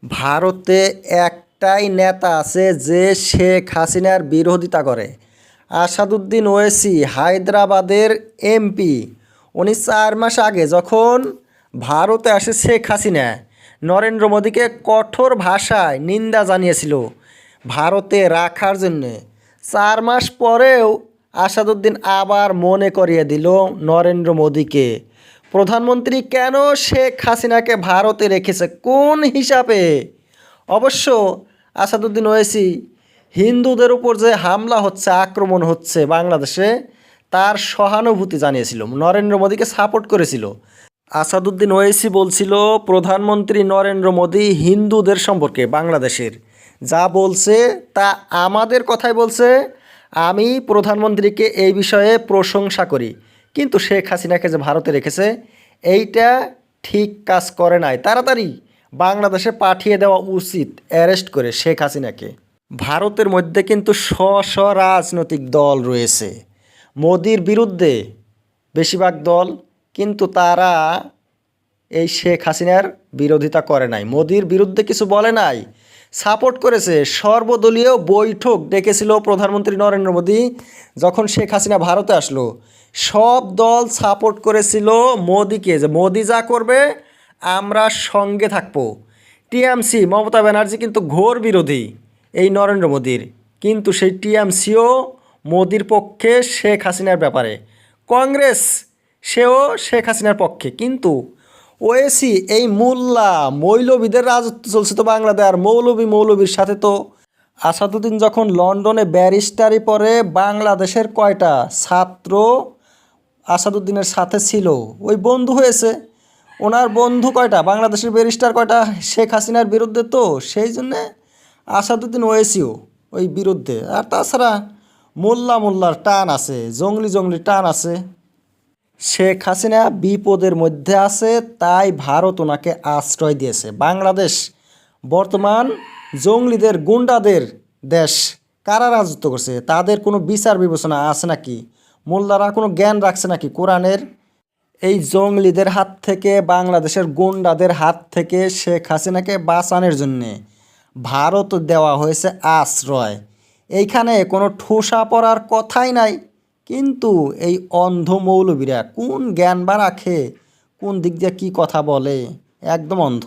ভারতে একটাই নেতা আছে যে শেখ হাসিনার বিরোধিতা করে। আসাদুদ্দিন ওয়েসি হায়দ্রাবাদের এমপি। উনি 4 মাস আগে যখন ভারতে আসে শেখ হাসিনা নরেন্দ্র মোদীকে কঠোর ভাষায় নিন্দা জানিয়েছিল ভারতে রাখার জন্যে। 4 মাস পরেও আসাদুদ্দিন আবার মনে করিয়ে দিল নরেন্দ্র মোদীকে প্রধানমন্ত্রী কেন শেখ হাসিনাকে ভারতে রেখেছে, কোন হিসাবে। অবশ্য আসাদুদ্দিন ওয়েসি হিন্দুদের উপর যে হামলা হচ্ছে, আক্রমণ হচ্ছে বাংলাদেশে, তার সহানুভূতি জানিয়েছিল, নরেন্দ্র মোদীকে সাপোর্ট করেছিল। আসাদুদ্দিন ওয়েসি বলছিল প্রধানমন্ত্রী নরেন্দ্র মোদী হিন্দুদের সম্পর্কে বাংলাদেশের যা বলছে তা আমাদের কথাই বলছে। আমি প্রধানমন্ত্রীকে এই বিষয়ে প্রশংসা করি, কিন্তু শেখ হাসিনাকে যে ভারতে রেখেছে এইটা ঠিক কাজ করে নাই। তাড়াতাড়ি বাংলাদেশে পাঠিয়ে দেওয়া উচিত, অ্যারেস্ট করে শেখ হাসিনাকে। ভারতের মধ্যে কিন্তু রাজনৈতিক দল রয়েছে মোদির বিরুদ্ধে, বেশিরভাগ দল, কিন্তু তারা এই শেখ হাসিনার বিরোধিতা করে নাই, মোদির বিরুদ্ধে কিছু বলে নাই, সাপোর্ট করেছে। সর্বদলীয় বৈঠক ডেকেছিল প্রধানমন্ত্রী নরেন্দ্র মোদী যখন শেখ হাসিনা ভারতে আসলো। সব দল সাপোর্ট করেছিল মোদিকে, যে মোদি যা করবে আমরা সঙ্গে থাকবো। টিএমসি, মমতা ব্যানার্জি কিন্তু ঘোর বিরোধী এই নরেন্দ্র মোদীর, কিন্তু সেই টিএমসিও মোদির পক্ষে শেখ হাসিনার ব্যাপারে। কংগ্রেস, সেও শেখ হাসিনার পক্ষে। কিন্তু ওয়েসি, এই মোল্লা মৌলবীদের রাজত্ব চলছে তো বাংলাদেশ, আর মৌলবীর সাথে তো আসাদুদ্দিন যখন লন্ডনে ব্যারিস্টারি পড়ে, বাংলাদেশের কয়টা ছাত্র আসাদুদ্দিনের সাথে ছিল, ওই বন্ধু হয়েছে। ওনার বন্ধু কয়টা, বাংলাদেশের ব্যারিস্টার কয়টা শেখ হাসিনার বিরুদ্ধে, তো সেই জন্যে আসাদুদ্দিন ওয়েসিও ওই বিরুদ্ধে। আর তাছাড়া মোল্লার টান আছে, জঙ্গলি টান আছে। শেখ হাসিনা বিপদের মধ্যে আছে, তাই ভারত ওনাকে আশ্রয় দিয়েছে। বাংলাদেশ বর্তমান জঙ্গলিদের, গুন্ডাদের দেশ। কারা রাজত্ব করছে, তাদের কোনো বিচার বিবেচনা আছে নাকি? মোল্লারা কোনো জ্ঞান রাখছে নাকি কোরআনের? এই জঙ্গলিদের হাত থেকে, বাংলাদেশের গুন্ডাদের হাত থেকে শেখ হাসিনাকে বাঁচানোর জন্যে ভারত দেওয়া হয়েছে আশ্রয়। এইখানে কোনো ঠোসা পড়ার কথাই নাই। কিন্তু এই অন্ধ মৌলবীরা কোন জ্ঞান বা রাখে, কোন দিক দিয়ে কী কথা বলে, একদম অন্ধ।